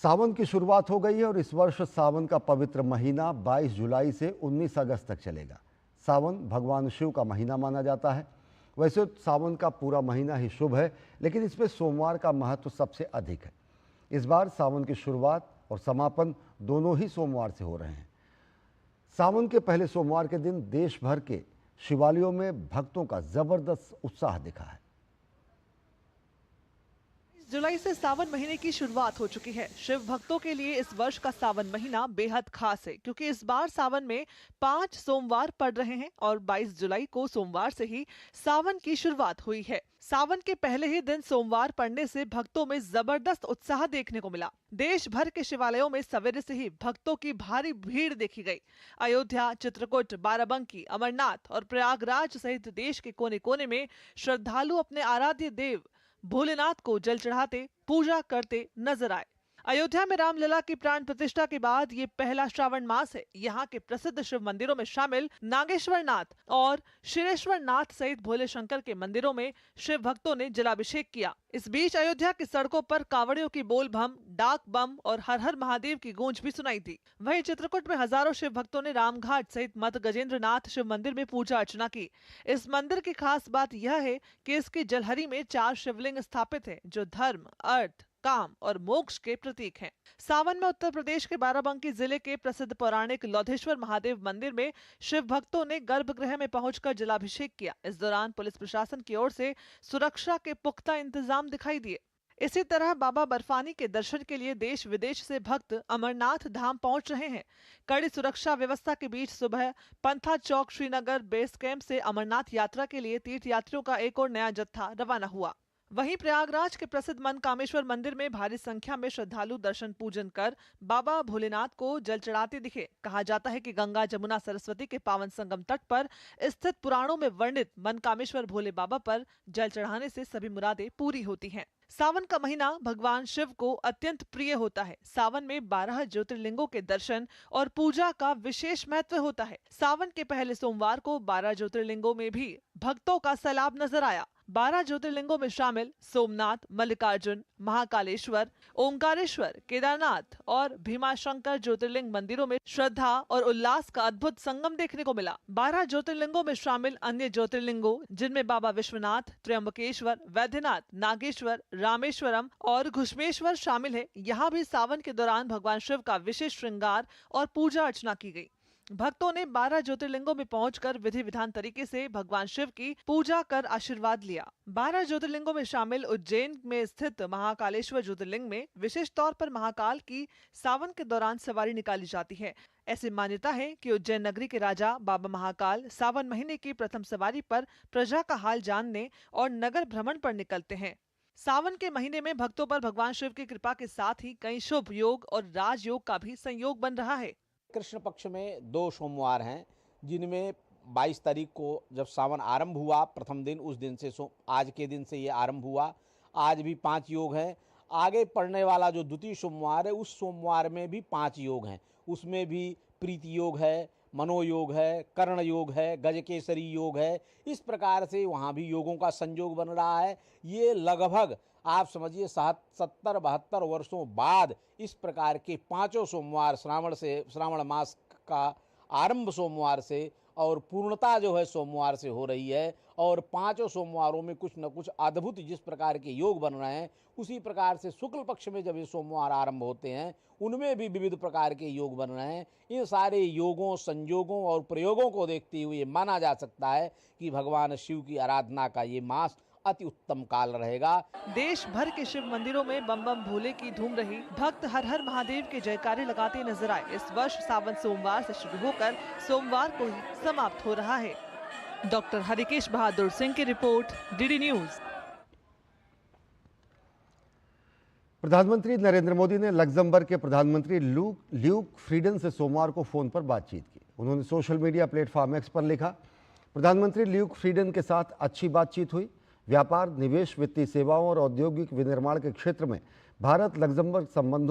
सावन की शुरुआत हो गई है और इस वर्ष सावन का पवित्र महीना 22 जुलाई से 19 अगस्त तक चलेगा। सावन भगवान शिव का महीना माना जाता है। वैसे तो सावन का पूरा महीना ही शुभ है, लेकिन इसमें सोमवार का महत्व सबसे अधिक है। इस बार सावन की शुरुआत और समापन दोनों ही सोमवार से हो रहे हैं। सावन के पहले सोमवार के दिन देश भर के शिवालयों में भक्तों का जबरदस्त उत्साह दिखा है। जुलाई से सावन महीने की शुरुआत हो चुकी है। शिव भक्तों के लिए इस वर्ष का सावन महीना बेहद खास है, क्योंकि इस बार सावन में 5 सोमवार पड़ रहे हैं और 22 जुलाई को सोमवार से ही सावन की शुरुआत हुई है। सावन के पहले ही दिन सोमवार पड़ने से भक्तों में जबरदस्त उत्साह देखने को मिला। देश भर के शिवालयों में सवेरे से ही भक्तों की भारी भीड़ देखी गई। अयोध्या, चित्रकूट, बाराबंकी, अमरनाथ और प्रयागराज सहित देश के कोने कोने में श्रद्धालु अपने आराध्य देव भोलेनाथ को जल चढ़ाते, पूजा करते नजर आए। अयोध्या में रामलला की प्राण प्रतिष्ठा के बाद ये पहला श्रावण मास है। यहाँ के प्रसिद्ध शिव मंदिरों में शामिल नागेश्वर नाथ और शिरेश्वर नाथ सहित भोले शंकर के मंदिरों में शिव भक्तों ने जलाभिषेक किया। इस बीच अयोध्या की सड़कों पर कांवड़ियों की बोल बम, डाक बम और हर हर महादेव की गूंज भी सुनाई दी। वहीं चित्रकूट में हजारों शिव भक्तों ने रामघाट सहित मत गजेंद्र नाथ शिव मंदिर में पूजा अर्चना की। इस मंदिर की खास बात यह है कि इसकी जलहरी में 4 शिवलिंग स्थापित है, जो धर्म, अर्थ, काम और मोक्ष के प्रतीक हैं। सावन में उत्तर प्रदेश के बाराबंकी जिले के प्रसिद्ध पौराणिक लौधेश्वर महादेव मंदिर में शिव भक्तों ने गर्भगृह में पहुंचकर जलाभिषेक किया। इस दौरान पुलिस प्रशासन की ओर से सुरक्षा के पुख्ता इंतजाम दिखाई दिए। इसी तरह बाबा बर्फानी के दर्शन के लिए देश विदेश से भक्त अमरनाथ धाम पहुंच रहे हैं। कड़ी सुरक्षा व्यवस्था के बीच सुबह पंथा चौक श्रीनगर बेस कैंप से अमरनाथ यात्रा के लिए तीर्थ यात्रियों का एक और नया जत्था रवाना हुआ। वहीं प्रयागराज के प्रसिद्ध मनकामेश्वर मंदिर में भारी संख्या में श्रद्धालु दर्शन पूजन कर बाबा भोलेनाथ को जल चढ़ाते दिखे। कहा जाता है कि गंगा, जमुना, सरस्वती के पावन संगम तट पर स्थित पुराणों में वर्णित मनकामेश्वर भोले बाबा पर जल चढ़ाने से सभी मुरादें पूरी होती हैं। सावन का महीना भगवान शिव को अत्यंत प्रिय होता है। सावन में 12 ज्योतिर्लिंगों के दर्शन और पूजा का विशेष महत्व होता है। सावन के पहले सोमवार को 12 ज्योतिर्लिंगों में भी भक्तों का सैलाब नजर आया। 12 ज्योतिर्लिंगों में शामिल सोमनाथ, मल्लिकार्जुन, महाकालेश्वर, ओंकारेश्वर, केदारनाथ और भीमाशंकर ज्योतिर्लिंग मंदिरों में श्रद्धा और उल्लास का अद्भुत संगम देखने को मिला। 12 ज्योतिर्लिंगों में शामिल अन्य ज्योतिर्लिंगों, जिनमें बाबा विश्वनाथ, त्र्यंबकेश्वर, वैद्यनाथ, नागेश्वर, रामेश्वरम और घुश्मेश्वर शामिल है। यहाँ भी सावन के दौरान भगवान शिव का विशेष श्रृंगार और पूजा अर्चना की गई। भक्तों ने 12 ज्योतिर्लिंगों में पहुंचकर विधि विधान तरीके से भगवान शिव की पूजा कर आशीर्वाद लिया। 12 ज्योतिर्लिंगों में शामिल उज्जैन में स्थित महाकालेश्वर ज्योतिर्लिंग में विशेष तौर पर महाकाल की सावन के दौरान सवारी निकाली जाती है। ऐसी मान्यता है कि उज्जैन नगरी के राजा बाबा महाकाल सावन महीने की प्रथम सवारी पर प्रजा का हाल जानने और नगर भ्रमण पर निकलते हैं। सावन के महीने में भक्तों पर भगवान शिव की कृपा के साथ ही कई शुभ योग और राजयोग का भी संयोग बन रहा है। कृष्ण पक्ष में 2 सोमवार हैं, जिनमें 22 तारीख को जब सावन आरंभ हुआ प्रथम दिन, उस दिन से आज के दिन से ये आरंभ हुआ। आज भी 5 योग हैं। आगे पड़ने वाला जो द्वितीय सोमवार है, उस सोमवार में भी 5 योग हैं। उसमें भी प्रीति योग है, मनोयोग है, कर्ण योग है, गजकेसरी योग है। इस प्रकार से वहाँ भी योगों का संयोग बन रहा है। ये लगभग आप समझिए 70-72 वर्षों बाद इस प्रकार के 5 सोमवार श्रावण मास का आरंभ सोमवार से और पूर्णता जो है सोमवार से हो रही है। और 5 सोमवारों में कुछ न कुछ अद्भुत जिस प्रकार के योग बन रहे हैं, उसी प्रकार से शुक्ल पक्ष में जब ये सोमवार आरंभ होते हैं, उनमें भी विविध प्रकार के योग बन रहे हैं। इन सारे योगों, संयोगों और प्रयोगों को देखते हुए माना जा सकता है कि भगवान शिव की आराधना का ये मास अति उत्तम काल रहेगा। देश भर के शिव मंदिरों में बम बम भोले की धूम रही। भक्त हर हर महादेव के जयकारे लगाते नजर आए। इस वर्ष सावन सोमवार से शुरू होकर सोमवार को ही समाप्त हो रहा है। डॉक्टर हरिकेश बहादुर सिंह की रिपोर्ट, डीडी न्यूज। प्रधानमंत्री नरेंद्र मोदी ने लग्जमबर्ग के प्रधानमंत्री ल्यूक फ्रीडन से सोमवार को फोन पर बातचीत की। उन्होंने सोशल मीडिया प्लेटफॉर्म एक्स पर लिखा, प्रधानमंत्री ल्यूक फ्रीडन के साथ अच्छी बातचीत हुई। व्यापार, निवेश, वित्तीय सेवाओं और औद्योगिक विनिर्माण के क्षेत्र में भारत लग्जमबर्ग संबंधों